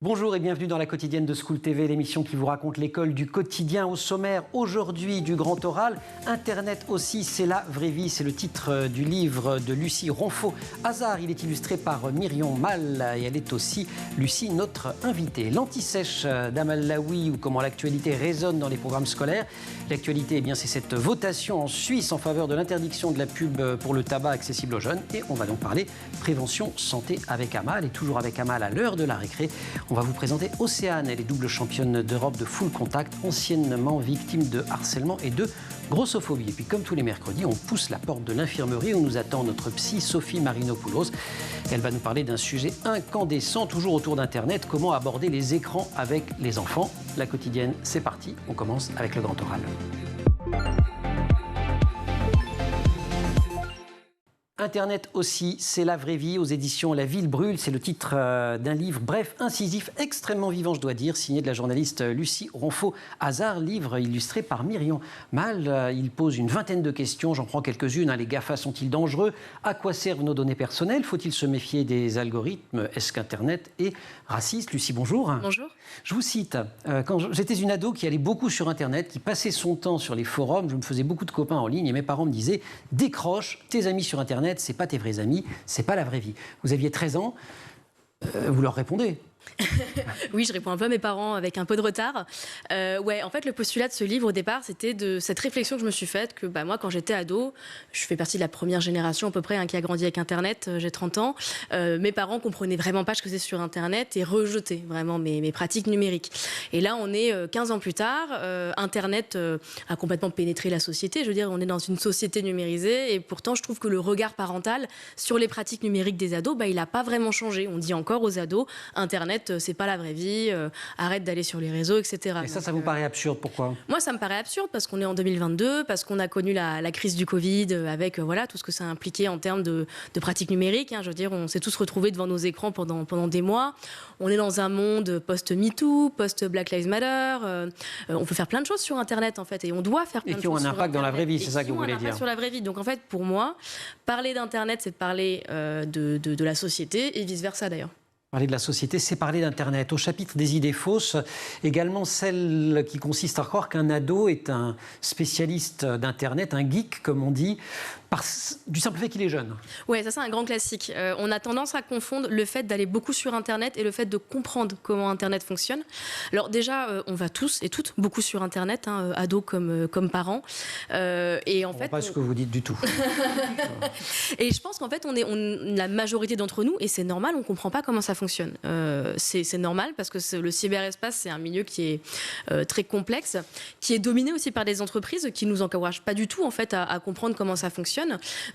Bonjour et bienvenue dans la quotidienne de School TV, l'émission qui vous raconte l'école du quotidien. Au sommaire aujourd'hui du grand oral, Internet aussi, c'est la vraie vie. C'est le titre du livre de Lucie Ronfaux. Hasard, il est illustré par Myrion Mal et elle est aussi, Lucie, notre invitée. L'anti-sèche d'Amal Laoui ou comment l'actualité résonne dans les programmes scolaires. L'actualité, eh bien, c'est cette votation en Suisse en faveur de l'interdiction de la pub pour le tabac accessible aux jeunes. Et on va donc parler prévention santé avec Amal. Et toujours avec Amal à l'heure de la récré, on va vous présenter Océane. Elle est double championne d'Europe de full contact, anciennement victime de harcèlement et de grossophobie. Et puis comme tous les mercredis, on pousse la porte de l'infirmerie où nous attend notre psy Sophie Marinopoulos. Elle va nous parler d'un sujet incandescent, toujours autour d'Internet, comment aborder les écrans avec les enfants. La quotidienne, c'est parti. On commence avec le grand oral. Internet aussi, c'est la vraie vie, aux éditions La Ville Brûle. C'est le titre d'un livre bref, incisif, extrêmement vivant, je dois dire, signé de la journaliste Lucie Ronfaux. Hasard, livre illustré par Myrion Mal. Il pose une vingtaine de questions, j'en prends quelques-unes. Les GAFA sont-ils dangereux? À quoi servent nos données personnelles? Faut-il se méfier des algorithmes? Est-ce qu'Internet est raciste? Lucie, bonjour. Bonjour. Je vous cite, quand j'étais une ado qui allait beaucoup sur Internet, qui passait son temps sur les forums, je me faisais beaucoup de copains en ligne et mes parents me disaient « Décroche, tes amis sur Internet, c'est pas tes vrais amis, c'est pas la vraie vie ». Vous aviez 13 ans, vous leur répondez. Oui, je réponds un peu à mes parents avec un peu de retard. En fait, le postulat de ce livre, au départ, c'était de cette réflexion que je me suis faite, que moi, quand j'étais ado, je fais partie de la première génération à peu près qui a grandi avec Internet, j'ai 30 ans, mes parents comprenaient vraiment pas ce que c'est sur Internet et rejetaient vraiment mes pratiques numériques. Et là, on est 15 ans plus tard, Internet a complètement pénétré la société, je veux dire, on est dans une société numérisée et pourtant, je trouve que le regard parental sur les pratiques numériques des ados, il n'a pas vraiment changé. On dit encore aux ados, Internet, c'est pas la vraie vie, arrête d'aller sur les réseaux, etc. Et ça vous paraît absurde, pourquoi? Moi, ça me paraît absurde parce qu'on est en 2022, parce qu'on a connu la crise du Covid avec tout ce que ça a impliqué en termes de pratiques numériques. Je veux dire, on s'est tous retrouvés devant nos écrans pendant des mois. On est dans un monde post-MeToo, post-Black Lives Matter. On peut faire plein de choses sur Internet, en fait, et on doit faire plein de choses. Et qui ont un impact dans la vraie vie, c'est ça que vous voulez dire? Sur la vraie vie. Donc, en fait, pour moi, parler d'Internet, c'est de parler de la société et vice-versa, d'ailleurs. Parler de la société, c'est parler d'Internet. Au chapitre des idées fausses, également celle qui consiste à croire qu'un ado est un spécialiste d'Internet, un geek, comme on dit, du simple fait qu'il est jeune. Oui, ça c'est un grand classique. On a tendance à confondre le fait d'aller beaucoup sur Internet et le fait de comprendre comment Internet fonctionne. Alors déjà, on va tous et toutes beaucoup sur Internet, ados comme parents. Et en fait, pas ce que vous dites du tout. Et je pense qu'en fait, la majorité d'entre nous, et c'est normal, on ne comprend pas comment ça fonctionne. C'est normal parce que le cyberespace, c'est un milieu qui est très complexe, qui est dominé aussi par des entreprises qui ne nous encouragent pas du tout en fait, à comprendre comment ça fonctionne.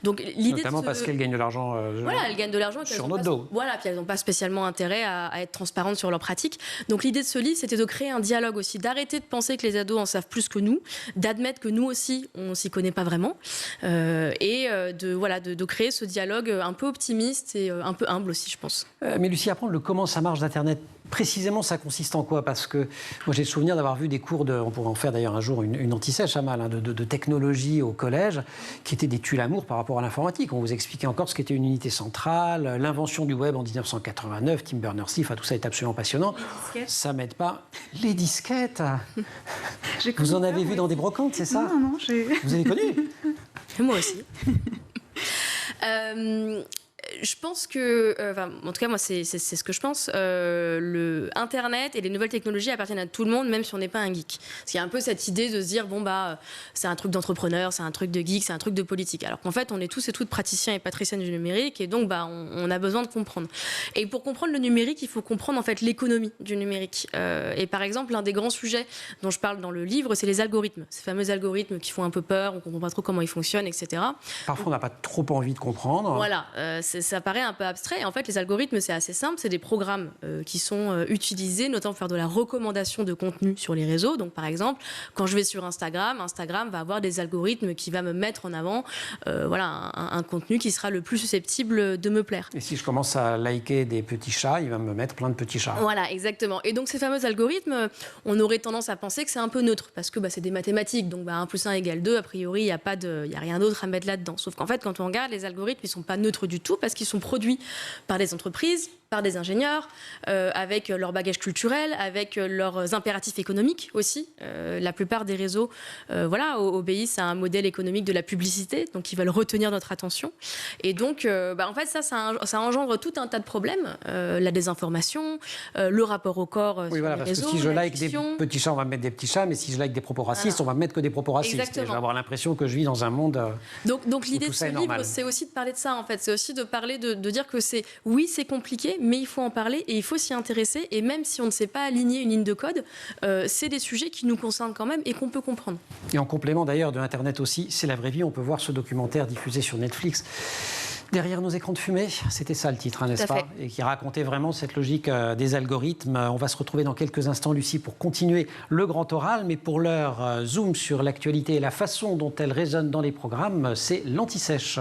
Donc, notamment parce qu'elles gagnent de l'argent elles gagnent de l'argent sur notre dos. Voilà, puis elles n'ont pas spécialement intérêt à être transparentes sur leurs pratiques. Donc l'idée de ce livre, c'était de créer un dialogue aussi, d'arrêter de penser que les ados en savent plus que nous, d'admettre que nous aussi, on ne s'y connaît pas vraiment, et de créer ce dialogue un peu optimiste et un peu humble aussi, je pense. Mais Lucie, apprendre comment ça marche d'Internet, précisément, ça consiste en quoi? Parce que moi, j'ai le souvenir d'avoir vu des cours on pourrait en faire d'ailleurs un jour une anti-sèche à mal, de technologie au collège, qui étaient des tue-l'amour par rapport à l'informatique. On vous expliquait encore ce qu'était une unité centrale, l'invention du web en 1989, Tim Berners-Lee, tout ça est absolument passionnant. Ça m'aide pas. Les disquettes Vous en avez vu dans des brocantes, c'est ça? Non, Vous avez connu? Moi aussi. Je pense que, en tout cas, moi, c'est ce que je pense. Le Internet et les nouvelles technologies appartiennent à tout le monde, même si on n'est pas un geek. Parce qu'il y a un peu cette idée de se dire, c'est un truc d'entrepreneur, c'est un truc de geek, c'est un truc de politique. Alors qu'en fait, on est tous et toutes praticiens et patriciennes du numérique, et donc, on a besoin de comprendre. Et pour comprendre le numérique, il faut comprendre en fait l'économie du numérique. Et par exemple, l'un des grands sujets dont je parle dans le livre, c'est les algorithmes. Ces fameux algorithmes qui font un peu peur, on ne comprend pas trop comment ils fonctionnent, etc. Parfois, on n'a pas trop envie de comprendre. Voilà, ça paraît un peu abstrait. En fait, les algorithmes, c'est assez simple. C'est des programmes qui sont utilisés, notamment pour faire de la recommandation de contenu sur les réseaux. Donc, par exemple, quand je vais sur Instagram va avoir des algorithmes qui va me mettre en avant un contenu qui sera le plus susceptible de me plaire. Et si je commence à liker des petits chats, il va me mettre plein de petits chats. Voilà, exactement. Et donc, ces fameux algorithmes, on aurait tendance à penser que c'est un peu neutre, parce que c'est des mathématiques. Donc, 1 plus 1 égale 2. A priori, il n'y a rien d'autre à mettre là-dedans. Sauf qu'en fait, quand on regarde, les algorithmes, ils ne sont pas neutres du tout, parce qu'ils sont produits par des entreprises par des ingénieurs, avec leur bagage culturel, avec leurs impératifs économiques aussi. La plupart des réseaux obéissent à un modèle économique de la publicité, donc ils veulent retenir notre attention. Et donc, en fait, ça engendre tout un tas de problèmes. La désinformation, le rapport au corps sur les réseaux, parce que si je like des petits chats, on va me mettre des petits chats, mais si je like des propos racistes, on va me mettre que des propos racistes. Exactement. Et je vais avoir l'impression que je vis dans un monde donc l'idée de ce livre, c'est aussi de parler de ça, en fait. C'est aussi de parler de dire que c'est compliqué, mais il faut en parler et il faut s'y intéresser. Et même si on ne sait pas aligner une ligne de code, c'est des sujets qui nous concernent quand même et qu'on peut comprendre. Et en complément d'ailleurs de Internet aussi, c'est la vraie vie. On peut voir ce documentaire diffusé sur Netflix. Derrière nos écrans de fumée, c'était ça le titre, n'est-ce pas? Et qui racontait vraiment cette logique des algorithmes. On va se retrouver dans quelques instants, Lucie, pour continuer le grand oral. Mais pour l'heure, zoom sur l'actualité et la façon dont elle résonne dans les programmes, c'est l'anti-sèche.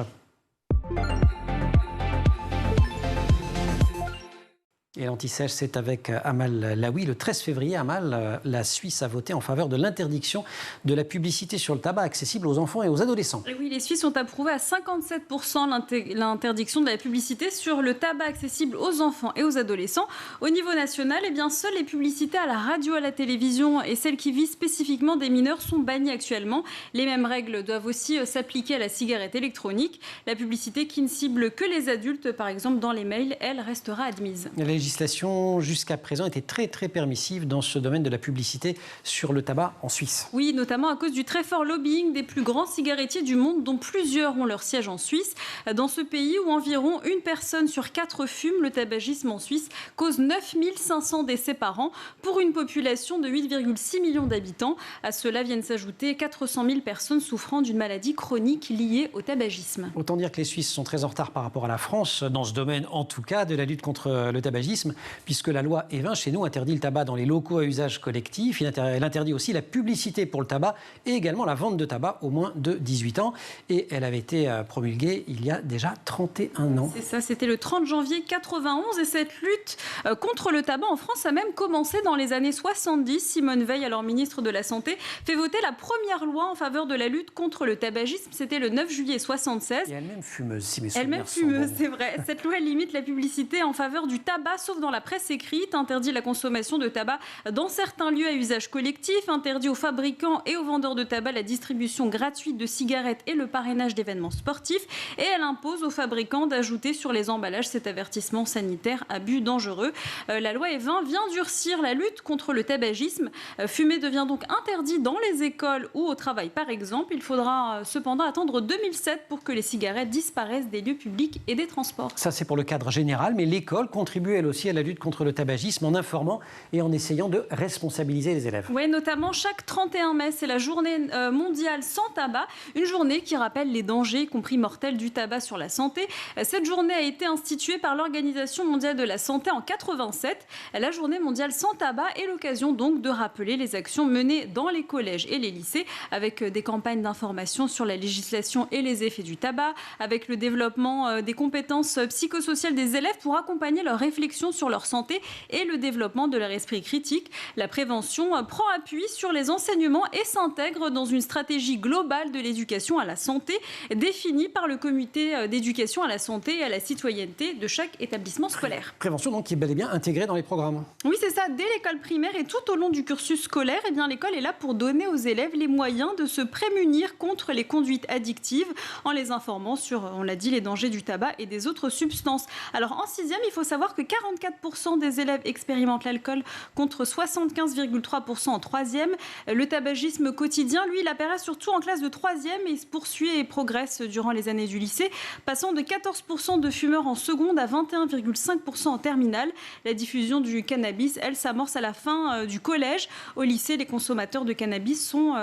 Et l'anti-sèche, c'est avec Amal Laoui. Le 13 février, Amal, la Suisse a voté en faveur de l'interdiction de la publicité sur le tabac accessible aux enfants et aux adolescents. Et oui, les Suisses ont approuvé à 57% l'interdiction de la publicité sur le tabac accessible aux enfants et aux adolescents. Au niveau national, seules les publicités à la radio, à la télévision et celles qui visent spécifiquement des mineurs sont bannies actuellement. Les mêmes règles doivent aussi s'appliquer à la cigarette électronique. La publicité qui ne cible que les adultes, par exemple dans les mails, elle restera admise. La législation jusqu'à présent était très très permissive dans ce domaine de la publicité sur le tabac en Suisse. Oui, notamment à cause du très fort lobbying des plus grands cigarettiers du monde, dont plusieurs ont leur siège en Suisse. Dans ce pays où environ une personne sur 4 fume, le tabagisme en Suisse cause 9500 décès par an pour une population de 8,6 millions d'habitants. À cela viennent s'ajouter 400 000 personnes souffrant d'une maladie chronique liée au tabagisme. Autant dire que les Suisses sont très en retard par rapport à la France, dans ce domaine en tout cas, de la lutte contre le tabagisme, puisque la loi E20 chez nous interdit le tabac dans les locaux à usage collectif. Elle interdit aussi la publicité pour le tabac et également la vente de tabac aux moins de 18 ans. Et elle avait été promulguée il y a déjà 31 ans. C'est ça, c'était le 30 janvier 91 et cette lutte contre le tabac en France a même commencé dans les années 70. Simone Veil, alors ministre de la Santé, fait voter la première loi en faveur de la lutte contre le tabagisme. C'était le 9 juillet 76. Et elle-même fumeuse, si mes souvenirs Elle-même fumeuse, c'est vrai. Cette loi limite la publicité en faveur du tabac, sauf dans la presse écrite, interdit la consommation de tabac dans certains lieux à usage collectif, interdit aux fabricants et aux vendeurs de tabac la distribution gratuite de cigarettes et le parrainage d'événements sportifs, et elle impose aux fabricants d'ajouter sur les emballages cet avertissement sanitaire à but dangereux. La loi E20 vient durcir la lutte contre le tabagisme. Fumer devient donc interdit dans les écoles ou au travail par exemple. Il faudra cependant attendre 2007 pour que les cigarettes disparaissent des lieux publics et des transports. Ça c'est pour le cadre général, mais l'école contribue elle aussi à la lutte contre le tabagisme en informant et en essayant de responsabiliser les élèves. Oui, notamment chaque 31 mai, c'est la journée mondiale sans tabac, une journée qui rappelle les dangers, y compris mortels, du tabac sur la santé. Cette journée a été instituée par l'Organisation mondiale de la santé en 87. La journée mondiale sans tabac est l'occasion donc de rappeler les actions menées dans les collèges et les lycées, avec des campagnes d'information sur la législation et les effets du tabac, avec le développement des compétences psychosociales des élèves pour accompagner leur réflexion sur leur santé et le développement de leur esprit critique. La prévention prend appui sur les enseignements et s'intègre dans une stratégie globale de l'éducation à la santé définie par le comité d'éducation à la santé et à la citoyenneté de chaque établissement scolaire. Prévention donc qui est bel et bien intégrée dans les programmes. Oui, c'est ça. Dès l'école primaire et tout au long du cursus scolaire, l'école est là pour donner aux élèves les moyens de se prémunir contre les conduites addictives en les informant sur, on l'a dit, les dangers du tabac et des autres substances. Alors en 6e, il faut savoir que 44% des élèves expérimentent l'alcool contre 75,3% en 3e. Le tabagisme quotidien, lui, il apparaît surtout en classe de 3e et il se poursuit et progresse durant les années du lycée, passant de 14% de fumeurs en seconde à 21,5% en terminale. La diffusion du cannabis, elle, s'amorce à la fin du collège. Au lycée, les consommateurs de cannabis sont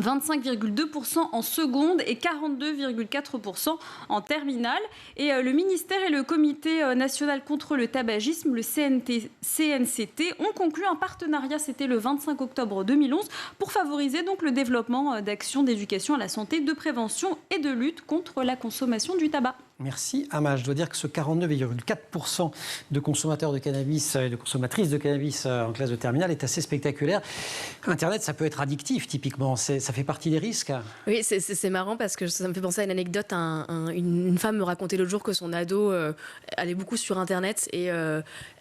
25,2% en seconde et 42,4% en terminale. Et le ministère et le Comité national contre le tabagisme, le CNCT, ont conclu un partenariat, c'était le 25 octobre 2011, pour favoriser donc le développement d'actions d'éducation à la santé, de prévention et de lutte contre la consommation du tabac. Merci Amal. Je dois dire que ce 49,4% de consommateurs de cannabis et de consommatrices de cannabis en classe de terminale est assez spectaculaire. Internet, ça peut être addictif typiquement, ça fait partie des risques. Oui, c'est marrant parce que ça me fait penser à une anecdote. Une femme me racontait l'autre jour que son ado allait beaucoup sur Internet et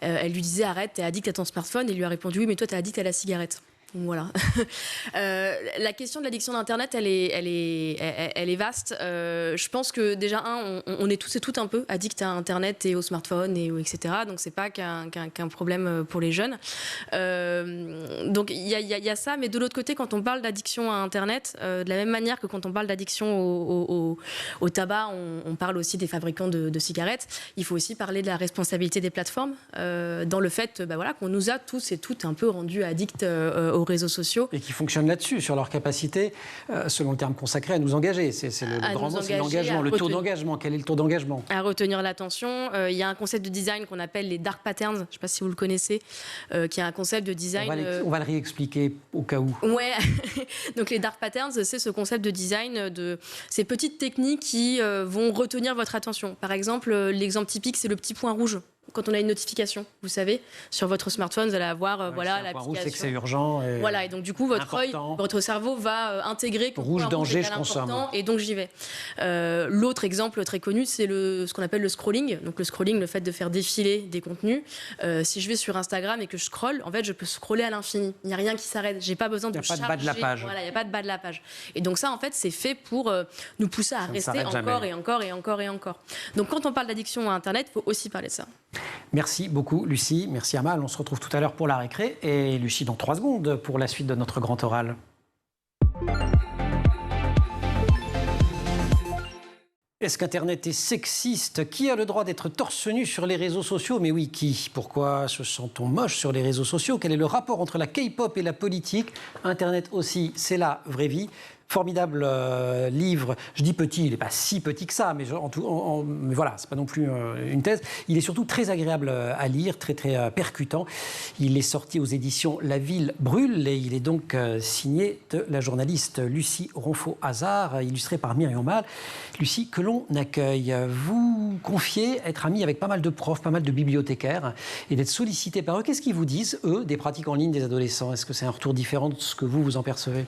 elle lui disait arrête, t'es addict à ton smartphone, et il lui a répondu oui mais toi t'es addict à la cigarette. Voilà. La question de l'addiction d'Internet, elle est vaste. Je pense que déjà, on est tous et toutes un peu addicts à Internet et au smartphone, etc. Donc, c'est pas qu'un problème pour les jeunes. Donc, il y a ça. Mais de l'autre côté, quand on parle d'addiction à Internet, de la même manière que quand on parle d'addiction au tabac, on parle aussi des fabricants de cigarettes. Il faut aussi parler de la responsabilité des plateformes dans le fait qu'on nous a tous et toutes un peu rendus addicts aux réseaux sociaux. Et qui fonctionnent là-dessus, sur leur capacité, selon le terme consacré, à nous engager. C'est le grand mot, c'est l'engagement, le taux d'engagement. Quel est le taux d'engagement ? À retenir l'attention. Il y a un concept de design qu'on appelle les dark patterns, je ne sais pas si vous le connaissez, qui est un concept de design... On va le réexpliquer au cas où. Ouais, donc les dark patterns, c'est ce concept de design, de ces petites techniques qui vont retenir votre attention. Par exemple, l'exemple typique, c'est le petit point rouge. Quand on a une notification, vous savez, sur votre smartphone, vous allez avoir l'application. Rouge, c'est que c'est urgent. Et donc du coup, votre cerveau va intégrer que rouge danger, je consomme. Et donc j'y vais. L'autre exemple très connu, c'est ce qu'on appelle le scrolling. Donc le scrolling, le fait de faire défiler des contenus. Si je vais sur Instagram et que je scrolle, en fait, je peux scroller à l'infini. Il n'y a rien qui s'arrête. J'ai pas besoin de charger. Il n'y a pas de bas de la page. Voilà, il n'y a pas de bas de la page. Et donc ça, en fait, c'est fait pour nous pousser à rester encore et encore et encore et encore. Donc quand on parle d'addiction à Internet, il faut aussi parler de ça. Merci beaucoup Lucie, merci Amal. On se retrouve tout à l'heure pour la récré et Lucie dans 3 secondes pour la suite de notre grand oral. Est-ce qu'Internet est sexiste ? Qui a le droit d'être torse nu sur les réseaux sociaux ? Mais oui, qui ? Pourquoi se sent-on moche sur les réseaux sociaux ? Quel est le rapport entre la K-pop et la politique ? Internet aussi, c'est la vraie vie. Formidable livre, je dis petit, il n'est pas si petit que ça, mais voilà, c'est pas non plus une thèse. Il est surtout très agréable à lire, très très percutant. Il est sorti aux éditions La Ville brûle et il est donc signé de la journaliste Lucie Ronfaux-Hazard, illustré par Myriam Mal. Lucie, que l'on accueille. Vous confiez être amie avec pas mal de profs, pas mal de bibliothécaires et d'être sollicité par eux. Qu'est-ce qu'ils vous disent, eux, des pratiques en ligne des adolescents ? Est-ce que c'est un retour différent de ce que vous en percevez ?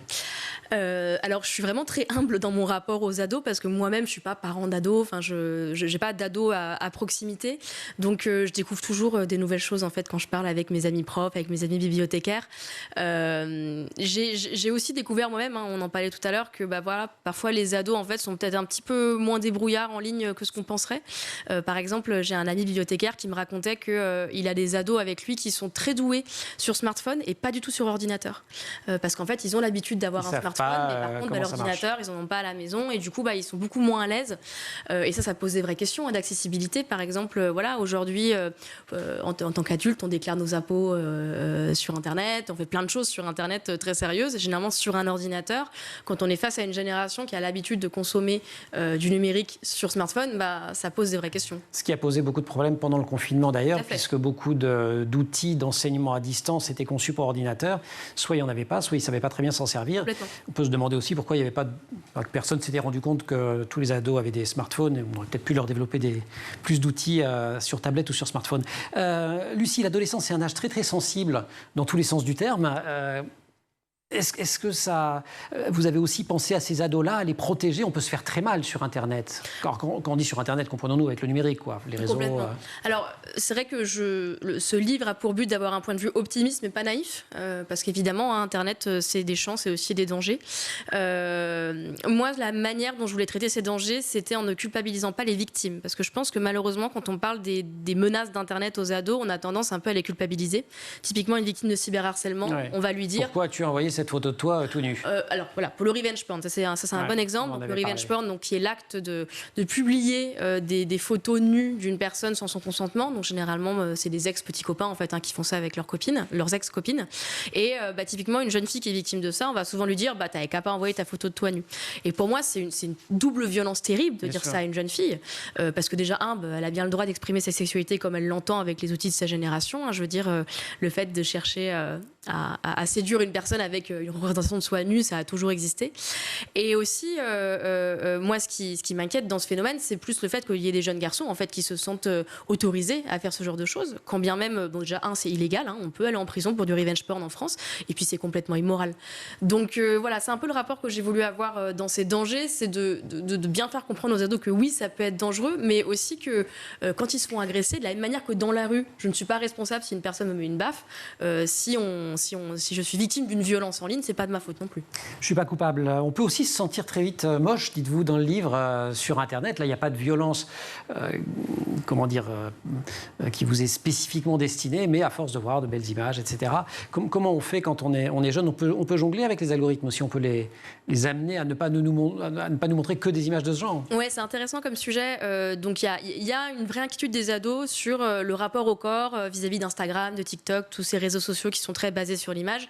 Alors, je suis vraiment très humble dans mon rapport aux ados parce que moi-même, je ne suis pas parent d'ado. Enfin, je n'ai pas d'ado à proximité. Donc, je découvre toujours des nouvelles choses, en fait, quand je parle avec mes amis profs, avec mes amis bibliothécaires. J'ai aussi découvert moi-même, on en parlait tout à l'heure, que parfois, les ados, en fait, sont peut-être un petit peu moins débrouillards en ligne que ce qu'on penserait. Par exemple, j'ai un ami bibliothécaire qui me racontait qu'il a des ados avec lui qui sont très doués sur smartphone et pas du tout sur ordinateur. Parce qu'en fait, ils ont l'habitude d'avoir un smartphone. Mais par contre, l'ordinateur, ils n'en ont pas à la maison et du coup, ils sont beaucoup moins à l'aise. Et ça pose des vraies questions d'accessibilité. Par exemple, aujourd'hui, en tant qu'adulte, on déclare nos impôts sur Internet, on fait plein de choses sur Internet très sérieuses, généralement sur un ordinateur. Quand on est face à une génération qui a l'habitude de consommer du numérique sur smartphone, ça pose des vraies questions. Ce qui a posé beaucoup de problèmes pendant le confinement d'ailleurs, puisque beaucoup d'outils d'enseignement à distance étaient conçus pour ordinateur. Soit il n'y en avait pas, soit ils ne savaient pas très bien s'en servir. On peut se demander aussi pourquoi il n'y avait pas que personne s'était rendu compte que tous les ados avaient des smartphones et on aurait peut-être pu leur développer plus d'outils sur tablette ou sur smartphone. Lucie, l'adolescence, c'est un âge très très sensible dans tous les sens du terme. Est-ce que vous avez aussi pensé à ces ados-là, à les protéger ? On peut se faire très mal sur Internet. Quand on dit sur Internet, comprenons-nous avec le numérique, les réseaux. Complètement. Alors, c'est vrai que ce livre a pour but d'avoir un point de vue optimiste, mais pas naïf, parce qu'évidemment, Internet, c'est des chances et aussi des dangers. Moi, la manière dont je voulais traiter ces dangers, c'était en ne culpabilisant pas les victimes, parce que je pense que malheureusement, quand on parle des menaces d'Internet aux ados, on a tendance un peu à les culpabiliser. Typiquement, une victime de cyberharcèlement, on va lui dire... Pourquoi tu as envoyé cette photo de toi tout nu ? Alors voilà, pour le revenge porn, ça c'est un bon exemple. Donc, le revenge porn, donc, qui est l'acte de publier des photos nues d'une personne sans son consentement. Donc généralement, c'est des ex-petits copains en fait, qui font ça avec leurs copines, leurs ex-copines. Et typiquement, une jeune fille qui est victime de ça, on va souvent lui dire t'avais qu'à pas envoyer ta photo de toi nu. Et pour moi, c'est une double violence terrible de dire ça à une jeune fille. Parce que déjà, elle a bien le droit d'exprimer sa sexualité comme elle l'entend avec les outils de sa génération. Je veux dire, le fait de chercher à séduire une personne avec une représentation de soi nue, ça a toujours existé. Et aussi, moi, ce qui m'inquiète dans ce phénomène, c'est plus le fait qu'il y ait des jeunes garçons en fait, qui se sentent autorisés à faire ce genre de choses, quand bien même, bon, déjà, c'est illégal, on peut aller en prison pour du revenge porn en France, et puis c'est complètement immoral. Donc voilà, c'est un peu le rapport que j'ai voulu avoir dans ces dangers, c'est de bien faire comprendre aux ados que oui, ça peut être dangereux, mais aussi que quand ils se font agresser, de la même manière que dans la rue, je ne suis pas responsable si une personne me met une baffe, si je suis victime d'une violence en ligne, c'est pas de ma faute non plus. Je suis pas coupable. On peut aussi se sentir très vite moche, dites-vous dans le livre, sur Internet. Là, il n'y a pas de violence, qui vous est spécifiquement destinée, mais à force de voir de belles images, etc. Comment on fait quand on est jeune? On peut jongler avec les algorithmes aussi, on peut les amener à ne pas nous montrer que des images de ce genre. Ouais, c'est intéressant comme sujet. Donc il y a une vraie inquiétude des ados sur le rapport au corps vis-à-vis d'Instagram, de TikTok, tous ces réseaux sociaux qui sont très basés sur l'image.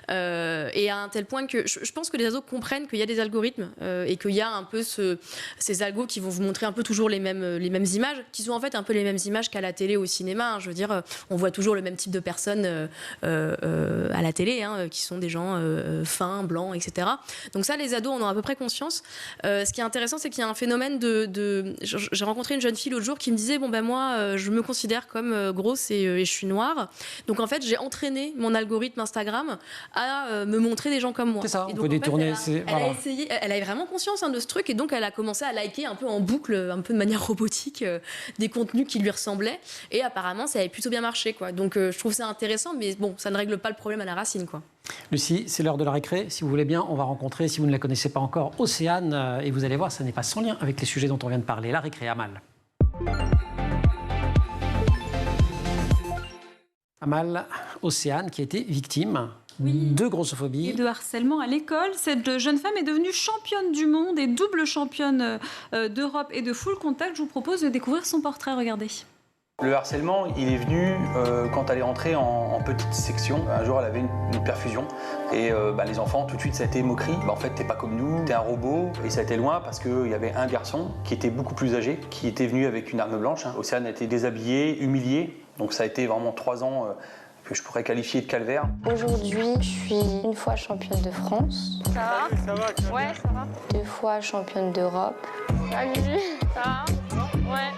Et à un tel point que je pense que les ados comprennent qu'il y a des algorithmes et qu'il y a un peu ces algos qui vont vous montrer un peu toujours les mêmes images, qui sont en fait un peu les mêmes images qu'à la télé ou au cinéma. Je veux dire, on voit toujours le même type de personnes à la télé, qui sont des gens fins, blancs, etc. Donc ça, les ados en ont à peu près conscience. Ce qui est intéressant, c'est qu'il y a un phénomène j'ai rencontré une jeune fille l'autre jour qui me disait, moi, je me considère comme grosse et je suis noire. Donc en fait, j'ai entraîné mon algorithme Instagram à me montrer des gens comme moi. C'est ça, et on donc, peut détourner. Elle a vraiment conscience de ce truc et donc elle a commencé à liker un peu en boucle, un peu de manière robotique, des contenus qui lui ressemblaient. Et apparemment, ça avait plutôt bien marché, quoi. Donc je trouve ça intéressant, mais bon, ça ne règle pas le problème à la racine, quoi. Lucie, c'est l'heure de la récré. Si vous voulez bien, on va rencontrer, si vous ne la connaissez pas encore, Océane. Et vous allez voir, ça n'est pas sans lien avec les sujets dont on vient de parler. La récré, Amal. Amal, Océane, qui a été victime de grossophobie. Et de harcèlement à l'école. Cette jeune femme est devenue championne du monde et double championne d'Europe et de full contact. Je vous propose de découvrir son portrait. Regardez. Le harcèlement, il est venu quand elle est rentrée en petite section. Un jour, elle avait une perfusion et les enfants, tout de suite, ça a été moquerie. En fait, t'es pas comme nous, t'es un robot. Et ça a été loin parce qu'il y avait un garçon qui était beaucoup plus âgé, qui était venu avec une arme blanche. Océane a été déshabillée, humiliée. Donc ça a été vraiment 3 ans que je pourrais qualifier de calvaire. Aujourd'hui, je suis une fois championne de France. Ça va? Ça va? Ouais, ça va. 2 fois championne d'Europe. Salut. Ça va? Ouais.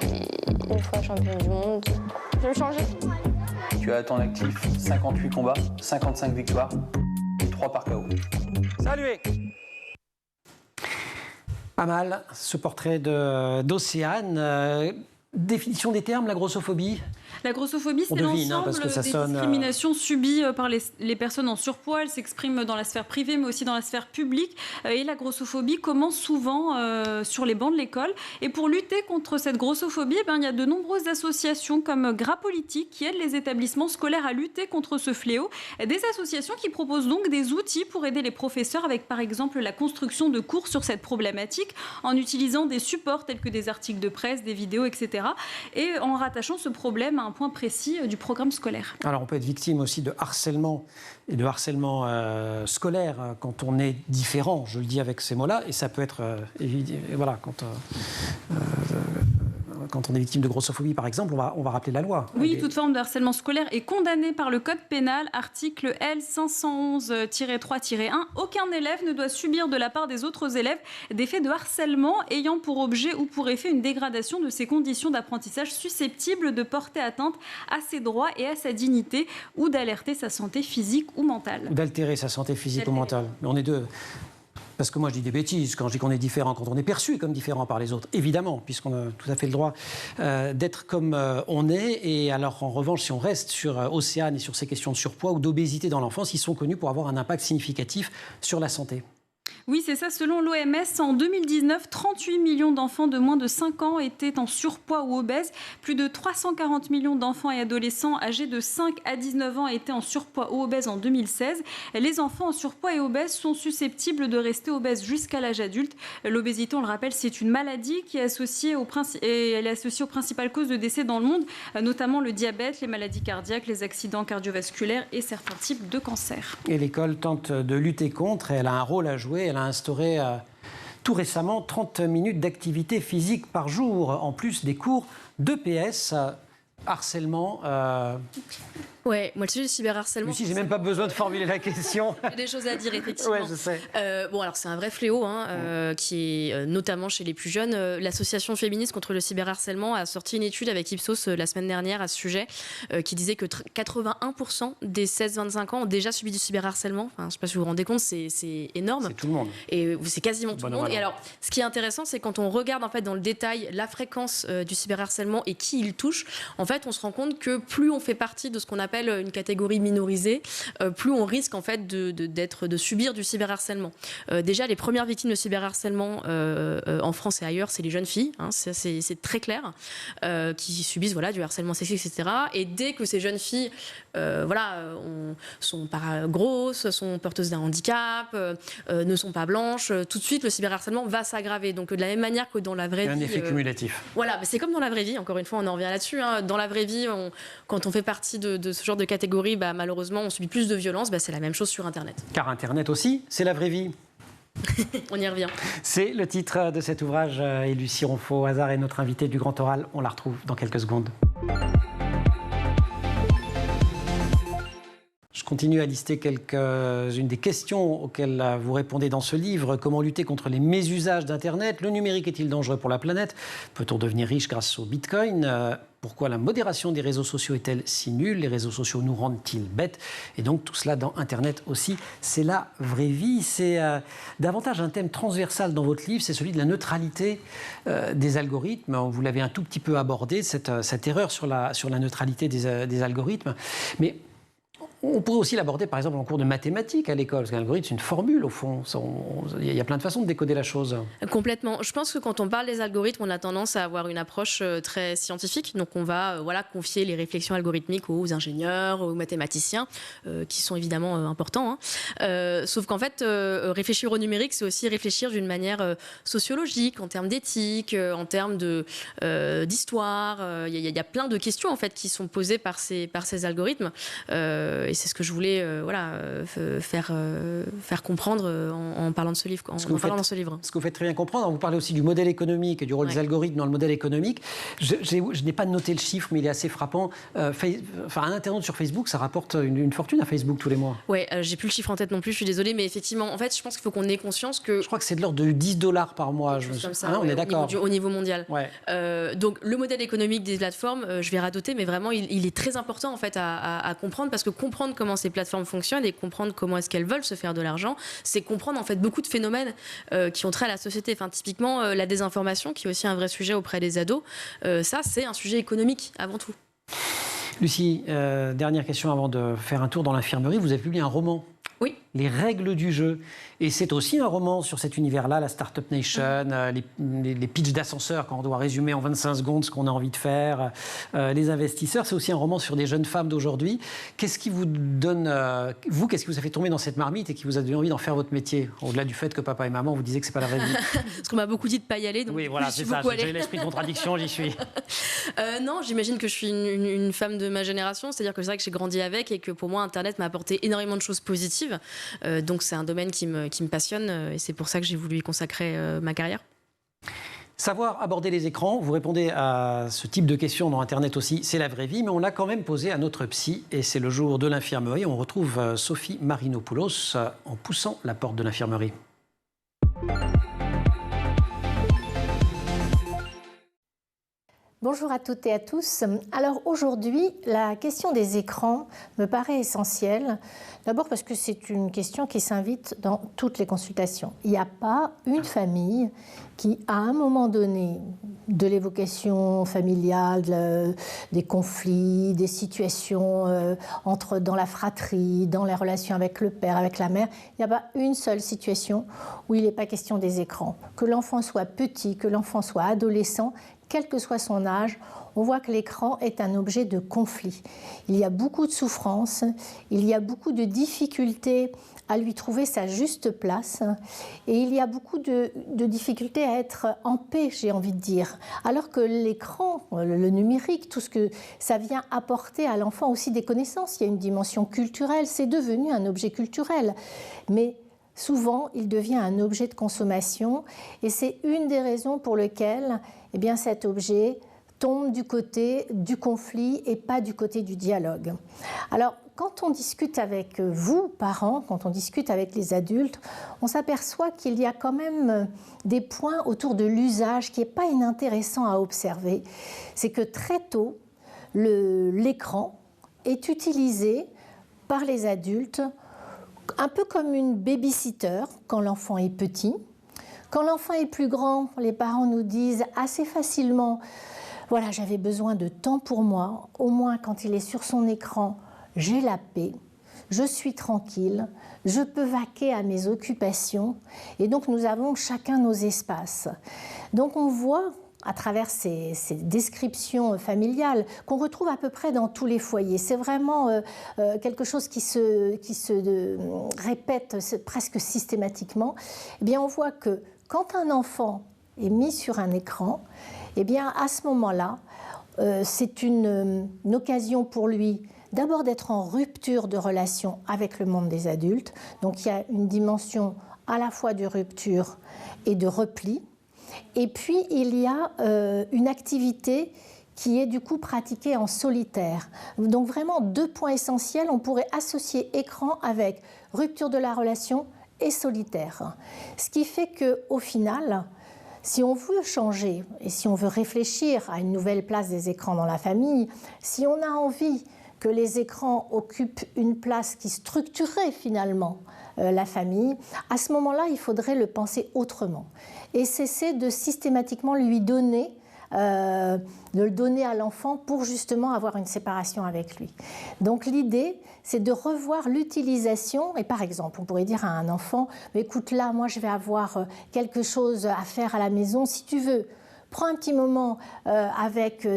Et 1 fois championne du monde. Je vais me changer. Tu as à ton actif 58 combats, 55 victoires, 3 par KO. Salut! Pas mal, ce portrait d'Océane. Définition des termes, la grossophobie? La grossophobie, c'est l'ensemble des discriminations subies par les personnes en surpoids. Elle s'exprime dans la sphère privée, mais aussi dans la sphère publique. Et la grossophobie commence souvent sur les bancs de l'école. Et pour lutter contre cette grossophobie, il y a de nombreuses associations comme Gras Politique qui aident les établissements scolaires à lutter contre ce fléau. Des associations qui proposent donc des outils pour aider les professeurs avec, par exemple, la construction de cours sur cette problématique en utilisant des supports tels que des articles de presse, des vidéos, etc. Et en rattachant ce problème à un point précis du programme scolaire. Alors on peut être victime aussi de harcèlement et de harcèlement scolaire quand on est différent, je le dis avec ces mots-là, et ça peut être quand on est victime de grossophobie, par exemple, on va rappeler la loi. Oui, toute forme de harcèlement scolaire est condamnée par le Code pénal, article L511-3-1. Aucun élève ne doit subir de la part des autres élèves des faits de harcèlement ayant pour objet ou pour effet une dégradation de ses conditions d'apprentissage susceptibles de porter atteinte à ses droits et à sa dignité ou d'alerter sa santé physique ou mentale. Ou d'altérer sa santé physique ou mentale. Mais on est deux. Parce que moi, je dis des bêtises quand je dis qu'on est différent, quand on est perçu comme différent par les autres, évidemment, puisqu'on a tout à fait le droit d'être comme on est. Et alors, en revanche, si on reste sur Océane et sur ces questions de surpoids ou d'obésité dans l'enfance, ils sont connus pour avoir un impact significatif sur la santé. Oui, c'est ça. Selon l'OMS, en 2019, 38 millions d'enfants de moins de 5 ans étaient en surpoids ou obèses. Plus de 340 millions d'enfants et adolescents âgés de 5 à 19 ans étaient en surpoids ou obèses en 2016. Les enfants en surpoids et obèses sont susceptibles de rester obèses jusqu'à l'âge adulte. L'obésité, on le rappelle, c'est une maladie qui est associée aux principales causes de décès dans le monde, notamment le diabète, les maladies cardiaques, les accidents cardiovasculaires et certains types de cancers. Et l'école tente de lutter contre, elle a un rôle à jouer. Elle a instauré tout récemment 30 minutes d'activité physique par jour, en plus des cours d'EPS. Harcèlement. Ouais, moi le sujet du cyberharcèlement. Lucie, j'ai même pas besoin de formuler la question. J'ai des choses à dire, effectivement. Ouais, je sais. Bon, alors c'est un vrai fléau, qui est notamment chez les plus jeunes. L'association féministe contre le cyberharcèlement a sorti une étude avec Ipsos la semaine dernière à ce sujet, qui disait que 81% des 16-25 ans ont déjà subi du cyberharcèlement. Enfin, je ne sais pas si vous vous rendez compte, c'est énorme. C'est tout le monde. Et c'est quasiment tout le monde. Et alors, ce qui est intéressant, c'est quand on regarde en fait dans le détail la fréquence du cyberharcèlement et qui il touche, en fait, on se rend compte que plus on fait partie de ce qu'on appelle une catégorie minorisée, plus on risque en fait de subir du cyberharcèlement. Déjà, les premières victimes de cyberharcèlement en France et ailleurs, c'est les jeunes filles, c'est très clair, qui subissent du harcèlement sexuel, etc. Et dès que ces jeunes filles sont pas grosses, sont porteuses d'un handicap, ne sont pas blanches, tout de suite le cyberharcèlement va s'aggraver. Donc de la même manière que dans la vraie vie. Un effet cumulatif. Voilà, mais c'est comme dans la vraie vie, encore une fois, on en revient là-dessus. Dans la vraie vie, quand on fait partie de ce genre de catégorie, malheureusement, on subit plus de violence. C'est la même chose sur Internet. Car Internet aussi, c'est la vraie vie. On y revient. C'est le titre de cet ouvrage. Et Lucie Ronfaux Hazard est notre invitée du Grand Oral. On la retrouve dans quelques secondes. Je continue à lister quelques-unes des questions auxquelles vous répondez dans ce livre. Comment lutter contre les mésusages d'Internet? Le numérique est-il dangereux pour la planète? Peut-on devenir riche grâce au Bitcoin? Pourquoi la modération des réseaux sociaux est-elle si nulle? Les réseaux sociaux nous rendent-ils bêtes? Et donc tout cela dans Internet aussi, c'est la vraie vie. C'est davantage un thème transversal dans votre livre, c'est celui de la neutralité des algorithmes. Vous l'avez un tout petit peu abordé, cette erreur sur la neutralité des algorithmes. Mais on pourrait aussi l'aborder, par exemple, en cours de mathématiques à l'école, parce qu'un algorithme, c'est une formule, au fond. Il y a plein de façons de décoder la chose. Complètement. Je pense que quand on parle des algorithmes, on a tendance à avoir une approche très scientifique. Donc, on va confier les réflexions algorithmiques aux ingénieurs, aux mathématiciens, qui sont évidemment importants. Sauf qu'en fait, réfléchir au numérique, c'est aussi réfléchir d'une manière sociologique, en termes d'éthique, en termes d'histoire. Il y a plein de questions, en fait, qui sont posées par ces algorithmes. Et c'est ce que je voulais faire comprendre en parlant de ce livre, dans ce livre. Ce que vous faites très bien comprendre, vous parlez aussi du modèle économique et du rôle des algorithmes dans le modèle économique. Je n'ai pas noté le chiffre, mais il est assez frappant. Un internaute sur Facebook, ça rapporte une fortune à Facebook tous les mois. Oui, j'ai plus le chiffre en tête non plus, je suis désolée, mais effectivement, en fait, je pense qu'il faut qu'on ait conscience que... Je crois que c'est de l'ordre de $10 par mois. Comme ça, on est d'accord. Au niveau mondial. Ouais. Donc, le modèle économique des plateformes, je vais radoter, mais vraiment, il est très important en fait, à comprendre, parce que comprendre comment ces plateformes fonctionnent et comprendre comment est-ce qu'elles veulent se faire de l'argent, c'est comprendre en fait beaucoup de phénomènes qui ont trait à la société. Enfin, typiquement, la désinformation, qui est aussi un vrai sujet auprès des ados, ça, c'est un sujet économique avant tout. Lucie, dernière question avant de faire un tour dans l'infirmerie. Vous avez publié un roman. Oui. Les règles du jeu. Et c'est aussi un roman sur cet univers-là, la Startup Nation, les pitchs d'ascenseur, quand on doit résumer en 25 secondes ce qu'on a envie de faire, les investisseurs. C'est aussi un roman sur des jeunes femmes d'aujourd'hui. Qu'est-ce qui vous donne, qu'est-ce qui vous a fait tomber dans cette marmite et qui vous a donné envie d'en faire votre métier? Au-delà du fait que papa et maman vous disaient que c'est pas la vraie vie. Parce qu'on m'a beaucoup dit de pas y aller. Donc oui, voilà, c'est ça. J'ai l'esprit de contradiction, j'y suis. Non, j'imagine que je suis une femme de ma génération. C'est-à-dire que c'est vrai que j'ai grandi avec et que pour moi, Internet m'a apporté énormément de choses positives. Donc c'est un domaine qui me passionne et c'est pour ça que j'ai voulu y consacrer ma carrière. Savoir aborder les écrans, vous répondez à ce type de questions dans Internet aussi, c'est la vraie vie, mais on l'a quand même posé à notre psy et c'est le jour de l'infirmerie. On retrouve Sophie Marinopoulos en poussant la porte de l'infirmerie. Bonjour à toutes et à tous. Alors aujourd'hui, la question des écrans me paraît essentielle. D'abord parce que c'est une question qui s'invite dans toutes les consultations. Il n'y a pas une famille qui, à un moment donné, de l'évocation familiale, des conflits, des situations dans la fratrie, dans les relations avec le père, avec la mère, il n'y a pas une seule situation où il n'est pas question des écrans. Que l'enfant soit petit, que l'enfant soit adolescent, quel que soit son âge, on voit que l'écran est un objet de conflit. Il y a beaucoup de souffrance, il y a beaucoup de difficultés à lui trouver sa juste place et il y a beaucoup de difficultés à être en paix, j'ai envie de dire. Alors que l'écran, le numérique, tout ce que ça vient apporter à l'enfant aussi des connaissances, il y a une dimension culturelle, c'est devenu un objet culturel. Mais souvent, il devient un objet de consommation et c'est une des raisons pour lesquelles cet objet tombe du côté du conflit et pas du côté du dialogue. Alors, quand on discute avec vous, parents, quand on discute avec les adultes, on s'aperçoit qu'il y a quand même des points autour de l'usage qui n'est pas inintéressant à observer. C'est que très tôt, l'écran est utilisé par les adultes un peu comme une babysitter quand l'enfant est petit. Quand l'enfant est plus grand, les parents nous disent assez facilement « Voilà, j'avais besoin de temps pour moi, au moins quand il est sur son écran, j'ai la paix, je suis tranquille, je peux vaquer à mes occupations. » Et donc nous avons chacun nos espaces. Donc on voit à travers ces descriptions familiales qu'on retrouve à peu près dans tous les foyers. C'est vraiment quelque chose qui se répète presque systématiquement. Eh bien, on voit que quand un enfant est mis sur un écran, eh bien, à ce moment-là, c'est une occasion pour lui d'abord d'être en rupture de relation avec le monde des adultes. Donc il y a une dimension à la fois de rupture et de repli. Et puis il y a une activité qui est du coup pratiquée en solitaire. Donc vraiment 2 points essentiels, on pourrait associer écran avec rupture de la relation et solitaire. Ce qui fait qu'au final, si on veut changer et si on veut réfléchir à une nouvelle place des écrans dans la famille, si on a envie que les écrans occupent une place qui structurerait finalement la famille, à ce moment-là, il faudrait le penser autrement et cesser de systématiquement lui donner, de le donner à l'enfant pour justement avoir une séparation avec lui. Donc l'idée, c'est de revoir l'utilisation, et par exemple, on pourrait dire à un enfant, mais écoute là, moi je vais avoir quelque chose à faire à la maison, si tu veux, prends un petit moment avec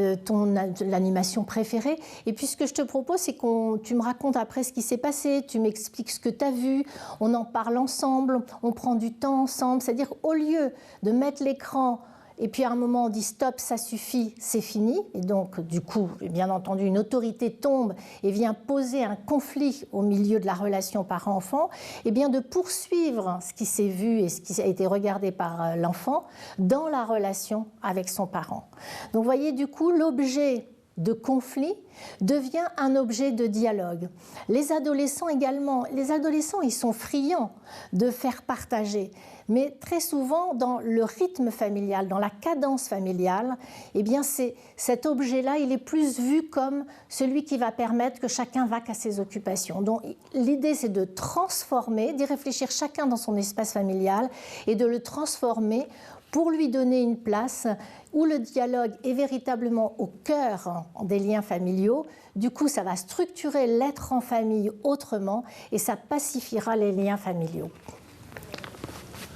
l'animation préférée. Et puis ce que je te propose, c'est que tu me racontes après ce qui s'est passé, tu m'expliques ce que tu as vu, on en parle ensemble, on prend du temps ensemble. C'est-à-dire au lieu de mettre l'écran et puis à un moment on dit stop, ça suffit, c'est fini. Et donc du coup, bien entendu, une autorité tombe et vient poser un conflit au milieu de la relation parent-enfant, et bien de poursuivre ce qui s'est vu et ce qui a été regardé par l'enfant dans la relation avec son parent. Donc vous voyez, du coup, l'objet de conflit devient un objet de dialogue. Les adolescents également, les adolescents, ils sont friands de faire partager. Mais très souvent, dans le rythme familial, dans la cadence familiale, eh bien cet objet-là, il est plus vu comme celui qui va permettre que chacun vaque à ses occupations. Donc l'idée, c'est de transformer, d'y réfléchir chacun dans son espace familial et de le transformer pour lui donner une place où le dialogue est véritablement au cœur des liens familiaux. Du coup, ça va structurer l'être en famille autrement et ça pacifiera les liens familiaux.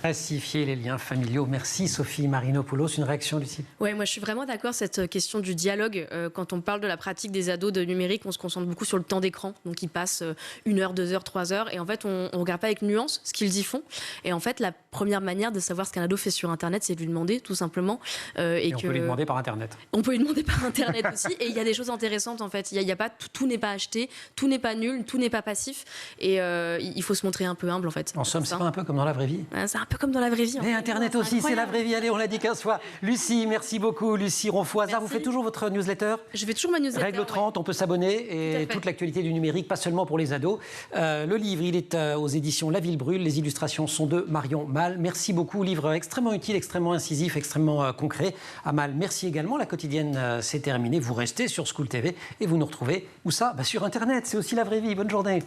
Pacifier les liens familiaux. Merci Sophie Marinopoulos. Une réaction, Lucie? Oui, moi je suis vraiment d'accord, cette question du dialogue. Quand on parle de la pratique des ados de numérique, on se concentre beaucoup sur le temps d'écran. Donc ils passent 1 heure, 2 heures, 3 heures. Et en fait, on ne regarde pas avec nuance ce qu'ils y font. Et en fait, la première manière de savoir ce qu'un ado fait sur Internet, c'est de lui demander, tout simplement. Et on peut lui demander par Internet. On peut lui demander par Internet aussi. Et il y a des choses intéressantes, en fait. Il y a pas, tout n'est pas acheté, tout n'est pas nul, tout n'est pas passif. Et il faut se montrer un peu humble, en fait. En somme, c'est pas un peu comme dans la vraie vie? C'est un peu comme dans la vraie vie. Et Internet aussi, c'est la vraie vie. Allez, on l'a dit 15 fois. Lucie, merci beaucoup. Lucie Ronfaux. Vous faites toujours votre newsletter? Je fais toujours ma newsletter. Règle 30, on peut s'abonner. Et toute l'actualité du numérique, pas seulement pour les ados. Le livre, il est aux éditions La Ville Brûle. Les illustrations sont de Marion Mal. Merci beaucoup. Livre extrêmement utile, extrêmement incisif, extrêmement concret. Amal, merci également. La quotidienne, c'est terminé. Vous restez sur School TV et vous nous retrouvez où ça? Sur Internet. C'est aussi la vraie vie. Bonne journée.